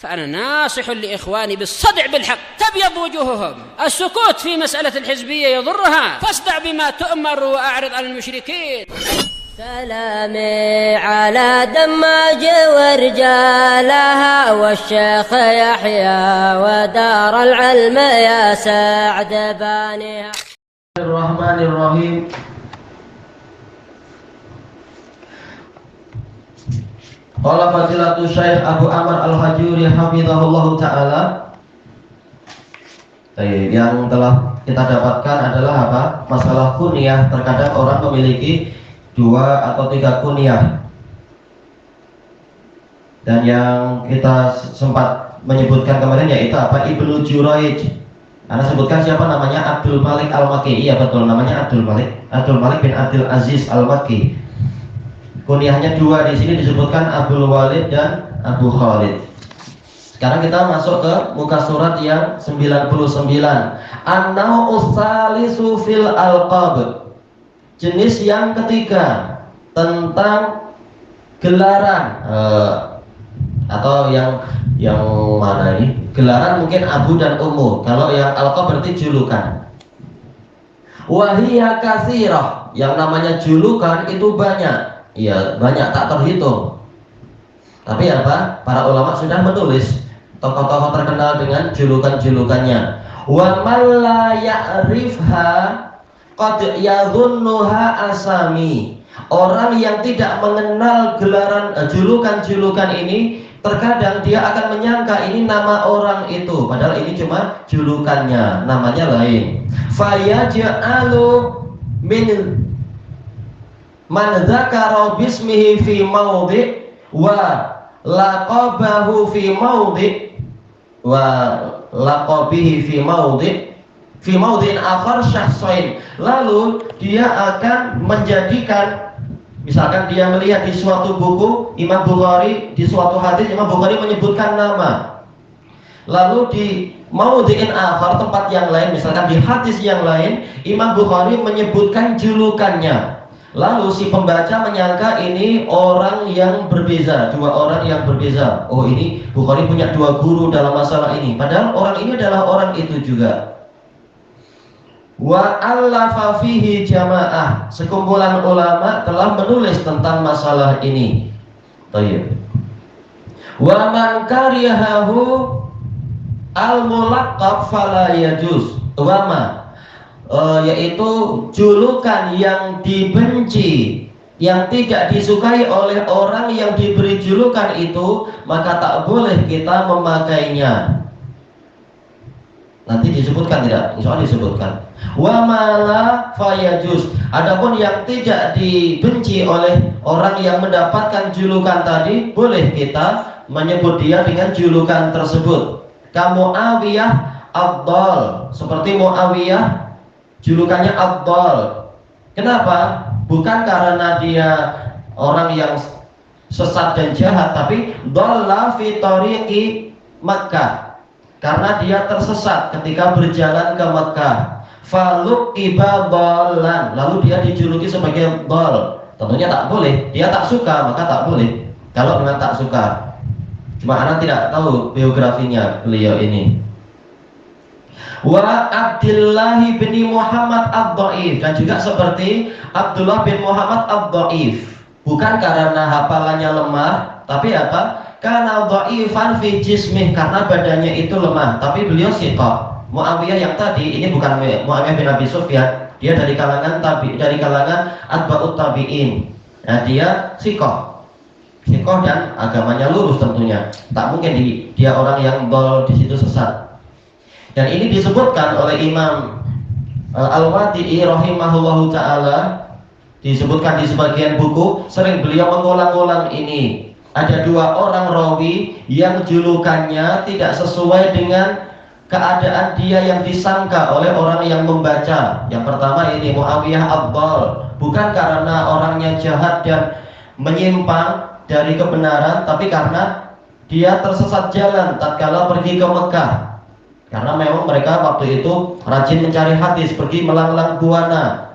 فأنا ناصح لإخواني بالصدع بالحق تبيض وجوههم. السكوت في مسألة الحزبية يضرها، فاصدع بما تؤمر وأعرض عن المشركين. سلامي على دماج ورجالها والشيخ يحيى ودار العلم يا سعد بانيها. الرحمن الرحيم. Qala Fadilatul Syekh Abu Amr Al-Hajuri hafizahullahu taala. Yang telah kita dapatkan adalah apa? Masalah kunyah. Terkadang orang memiliki 2 atau 3 kunyah. Dan yang kita sempat menyebutkan kemarin yaitu apa? Ibnu Juraij. Anda sebutkan siapa namanya? Abdul Malik Al-Makki. Iya betul, namanya Abdul Malik. Abdul Malik bin Abdul Aziz Al-Makki. Kunyahnya 2 di sini disebutkan Abdul Walid dan Abu Khalid. Sekarang kita masuk ke muka surat yang 99. An-naw'us salisu fil alqab. Jenis yang ketiga tentang gelaran atau yang mana ini? Gelaran mungkin Abu dan Ummu. Kalau yang alqab berarti julukan. Wahiyya katsirah. Yang namanya julukan itu banyak. Iya, banyak tak terhitung. Tapi apa? Para ulama sudah menulis tokoh-tokoh terkenal dengan julukan-julukannya. Wa man la ya'rifha qad yadhunnuha asami. Orang yang tidak mengenal gelaran julukan-julukan ini, terkadang dia akan menyangka ini nama orang itu, padahal ini cuma julukannya, namanya lain. Fayaj'alu min man dzakara bismihi fi maudhi wa laqabahu fi maudhi wa laqabihi fi maudhin akhar syakhsain. Lalu dia akan menjadikan, misalkan dia melihat di suatu buku Imam Bukhari, di suatu hadis Imam Bukhari menyebutkan nama, lalu di maudhin akhar, tempat yang lain, misalkan di hadis yang lain Imam Bukhari menyebutkan julukannya. Lalu si pembaca menyangka ini orang yang berbeza, 2 orang yang berbeza. Oh, ini Bukhari punya 2 guru dalam masalah ini. Padahal orang ini adalah orang itu juga. Wa allafa fihi jamaah. Sekumpulan ulama telah menulis tentang masalah ini. Baik. Wa man karihahu al-mulaqqab fala yajuz. Wa ma yaitu julukan yang dibenci, yang tidak disukai oleh orang yang diberi julukan itu, maka tak boleh kita memakainya. Nanti disebutkan tidak? Insya Allah disebutkan. Wa mala fayajuz. Adapun yang tidak dibenci oleh orang yang mendapatkan julukan tadi, boleh kita menyebut dia dengan julukan tersebut. Kamu Muawiyah Abdal, seperti Muawiyah julukannya Abdal. Kenapa? Bukan karena dia orang yang sesat dan jahat, tapi dhalla fi tariqi Makkah, karena dia tersesat ketika berjalan ke Makkah. Faluqiba dhallan, lalu dia dijuluki sebagai dhal. Tentunya tak boleh, dia tak suka maka tak boleh. Kalau dengan tak suka, cuma anak tidak tahu biografinya beliau ini. Wa Abdullah bin Muhammad Ad-Dhaif, dan juga seperti Abdullah bin Muhammad Ad-Dhaif, bukan karena hafalannya lemah, tapi apa? Karena dhaifan fi jismih, karena badannya itu lemah, tapi beliau siqah. Muawiyah yang tadi ini bukan Muawiyah bin Abi Sufyan, dia dari kalangan atba'ut tabi'in. Nah, dia siqah dan agamanya lurus tentunya. Tak mungkin dia orang yang dhal di situ sesat. Dan ini disebutkan oleh Imam Al-Wadi'i rahimahullahu ta'ala, disebutkan di sebagian buku, sering beliau mengulang-ulang ini. Ada 2 orang rawi yang julukannya tidak sesuai dengan keadaan dia yang disangka oleh orang yang membaca. Yang pertama ini Muawiyah Abdal, bukan karena orangnya jahat dan menyimpang dari kebenaran, tapi karena dia tersesat jalan tatkala pergi ke Mekah. Karena memang mereka waktu itu rajin mencari hadis, pergi melanglang buana,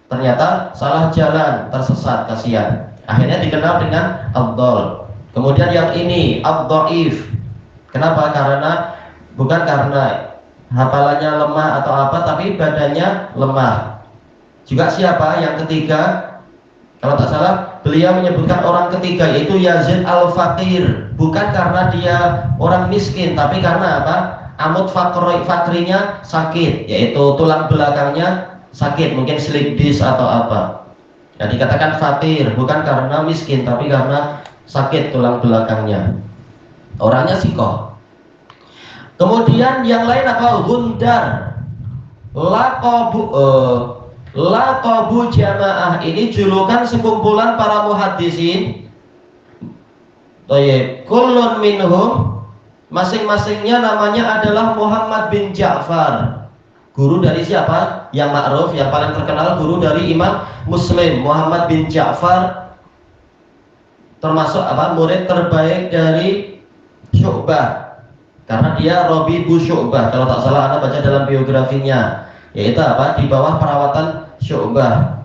ternyata salah jalan, tersesat, kasihan. Akhirnya dikenal dengan Abdal. Kemudian yang ini Ad-Dhaif, Kenapa? Bukan karena hafalannya lemah atau apa, tapi badannya lemah. Juga siapa yang ketiga? Kalau tak salah, beliau menyebutkan orang ketiga yaitu Yazid al-Faqir. Bukan karena dia orang miskin, tapi karena apa? Amud fakrinya sakit, yaitu tulang belakangnya sakit, mungkin slip disc atau apa. Jadi dikatakan fakir, bukan karena miskin, tapi karena sakit tulang belakangnya. Orangnya sikoh. Kemudian yang lain apa? Gundar. Laqabu jamaah, ini julukan sekumpulan para muhaddisin. Thayyib, kullun minhum, masing-masingnya namanya adalah Muhammad bin Ja'far. Guru dari siapa? Yang ma'ruf, yang paling terkenal guru dari Imam Muslim, Muhammad bin Ja'far. Termasuk apa? Murid terbaik dari Syu'bah. Karena dia Rabi'u Syu'bah. Kalau tak salah Anda baca dalam biografinya, yaitu apa? Di bawah perawatan Syu'bah.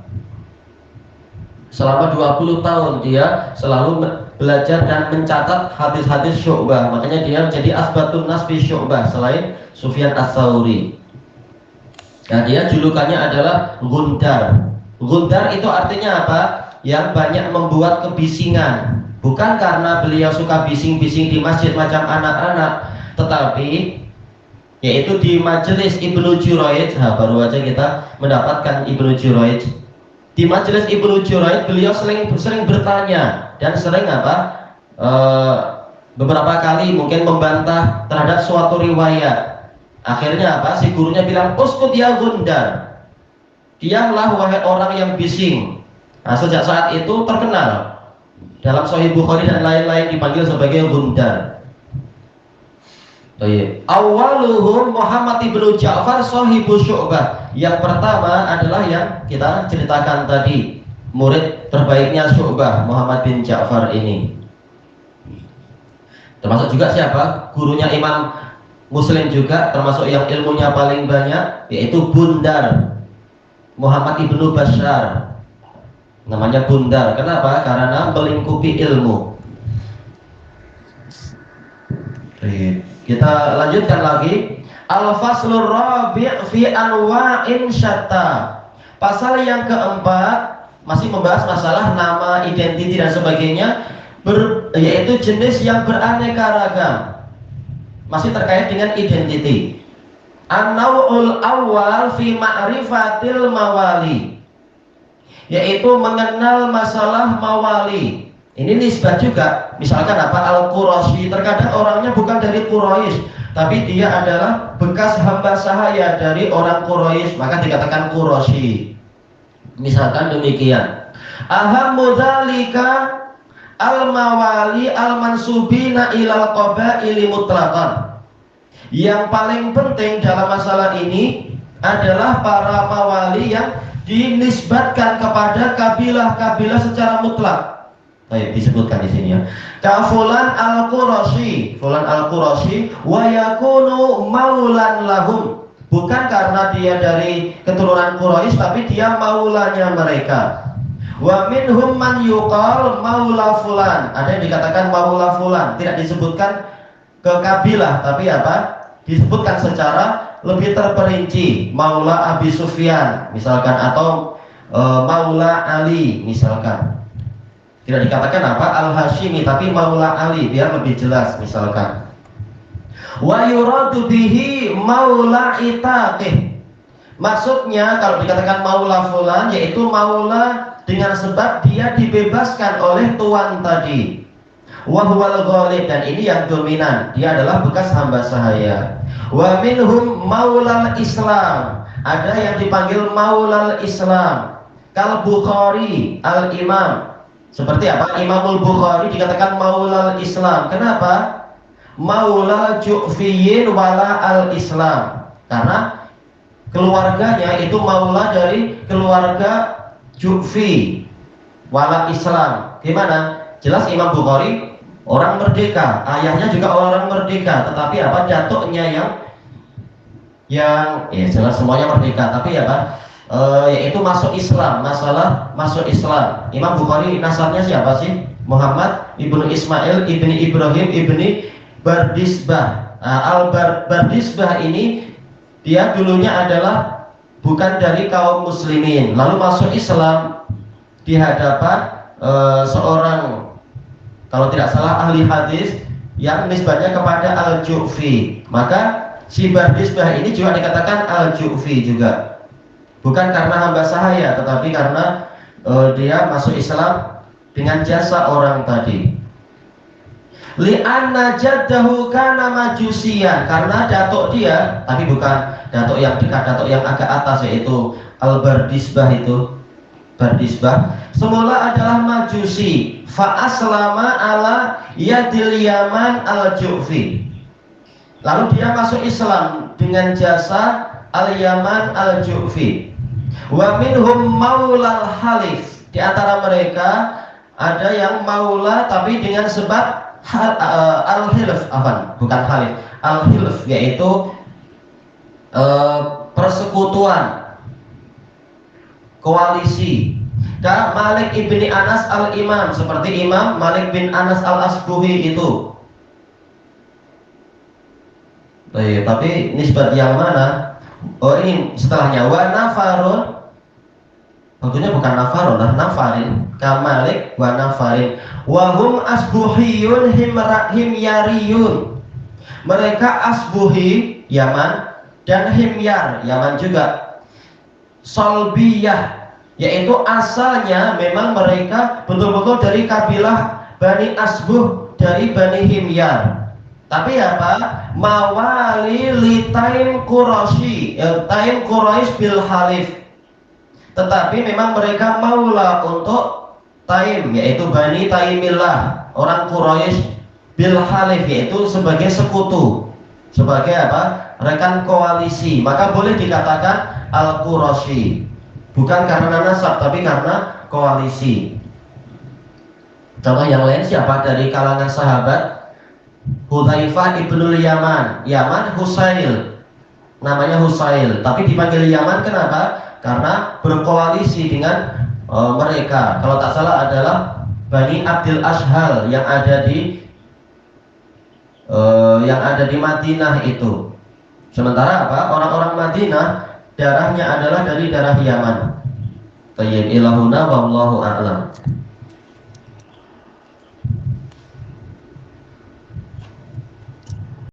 Selama 20 tahun dia selalu belajar dan mencatat hadis-hadis Syu'bah. Makanya dia menjadi asbatun nas fi Syu'bah selain Sufyan Ats-Tsauri. Nah, dia julukannya adalah Gundar. Gundar itu artinya apa? Yang banyak membuat kebisingan. Bukan karena beliau suka bising-bising di masjid macam anak-anak, tetapi yaitu di majelis Ibnu Juraij. Baru aja kita mendapatkan Ibnu Juraij. Di majelis Ibnu Juraij beliau sering bertanya dan sering apa? Beberapa kali mungkin membantah terhadap suatu riwayat. Akhirnya apa? Si gurunya bilang, "Uskut ya Gundar. Diamlah wahai orang yang bising." Nah, sejak saat itu terkenal. Dalam Sahih Bukhari dan lain-lain dipanggil sebagai Gundar. Awaluhum Muhammad ibnu Ja'far sahibu Syu'bah. Yang pertama adalah yang kita ceritakan tadi, murid terbaiknya Syu'bah, Muhammad bin Ja'far ini. Termasuk juga siapa? Gurunya Imam Muslim juga, termasuk yang ilmunya paling banyak, yaitu Bundar, Muhammad ibnu Bashar. Namanya Bundar. Kenapa? Karena melingkupi ilmu. Kita lanjutkan lagi. Al-faslur rabi' fi anwa'in syatta. Pasal yang keempat masih membahas masalah nama, identiti dan sebagainya, yaitu jenis yang beraneka ragam. Masih terkait dengan identiti. An-naw'ul awal fi ma'rifatil mawali, yaitu mengenal masalah mawali. Ini nisbah juga. Misalkan apa? Al-Quraisy. Terkadang orangnya bukan dari Quraisy, tapi dia adalah bekas hamba sahaya dari orang Quraisy, maka dikatakan Quraisy. Misalkan demikian. Ahammu dzalika al-mawali al-mansubina ilal qabaili mutlaqan. Yang paling penting dalam masalah ini adalah para mawali yang dinisbatkan kepada kabilah-kabilah secara mutlak. Baik, disebutkan di sini ya. Ka fulan al-Quraisy, fulan al-Quraisy wa yakunu maulan lahum. Bukan karena dia dari keturunan Quraisy, tapi dia maulanya mereka. Wa minhum man yuqal maula fulan. Ada yang dikatakan maula fulan, tidak disebutkan ke kabilah, tapi apa? Disebutkan secara lebih terperinci. Maula Abi Sufyan misalkan, atau maula Ali misalkan. Tidak dikatakan apa? Al-Hashimi, tapi maula Ali, biar lebih jelas misalkan. Wa yuradu bihi maula itaqih. Maksudnya kalau dikatakan maula fulan, yaitu maula dengan sebab dia dibebaskan oleh tuan tadi. Wa huwal ghalib, dan ini yang dominan, dia adalah bekas hamba sahaya. Wa minhum maulal Islam, ada yang dipanggil maulal Islam. Kal Bukhari al-Imam, seperti apa? Imamul Bukhari dikatakan maulal Islam. Kenapa? Maula Ju'fiyin wala al-Islam, karena keluarganya itu maula dari keluarga Ju'fi wala Islam. Gimana? Jelas Imam Bukhari orang merdeka, ayahnya juga orang merdeka, tetapi apa? Datuknya yang ya jelas semuanya merdeka, tapi apa? Yaitu masuk Islam, masalah masuk Islam. Imam Bukhari nasabnya siapa sih? Muhammad ibnu Ismail ibni Ibrahim ibni Bardisbah. Bardisbah ini dia dulunya adalah bukan dari kaum muslimin, lalu masuk Islam di hadapan seorang, kalau tidak salah, ahli hadis yang nisbahnya kepada Al-Ju'fi. Maka si Bardisbah ini juga dikatakan Al-Ju'fi juga, bukan karena hamba sahaya, tetapi karena dia masuk Islam dengan jasa orang tadi. Li'anna jaddahu kana majusiyan, karena datuk dia, tapi bukan datuk yang dekat, datuk yang agak atas, yaitu Al-Bardisbah itu. Bardisbah semula adalah majusi, fa aslama ala yadil Yaman al-Ju'fi. Lalu dia masuk Islam dengan jasa Al-Yaman al-Ju'fi. Wa minhum maulal halif, di antara mereka ada yang maula tapi dengan sebab al-hilf, bukan halif, al-hilf, yaitu persekutuan, koalisi. Dan Malik ibni Anas al-Imam, seperti Imam Malik bin Anas al-Asbuhi itu. Tapi nisbat yang mana? Oh, ini setelahnya. Wa nafarun, tentunya bukan nafarun, nafarin, kamalik wa nafarin. Wahum asbuhiyun himyariyun. Mereka asbuhi Yaman dan himyar Yaman juga. Solbiyah, yaitu asalnya memang mereka betul-betul dari kabilah Bani Asbuh, dari Bani Himyar. Tapi apa? Mawali litain Quraisy, tain Quraisy bil halif. Tetapi memang mereka maula untuk Taim, yaitu Bani Taimillah, orang Quraisy, bil halif, yaitu sebagai sekutu, sebagai apa? Rekan koalisi. Maka boleh dikatakan Al-Quraisy, bukan karena nasab tapi karena koalisi. Contoh yang lain siapa dari kalangan sahabat? Hudzaifah ibnul Yaman, Yaman Husail, namanya Husail, tapi dipanggil Yaman kenapa? Karena berkoalisi dengan mereka, kalau tak salah adalah Bani Abdil Ashhal yang ada di Madinah itu. Sementara apa? Orang-orang Madinah darahnya adalah dari darah Yaman. Tayyib ilahuna wallahu a'lam.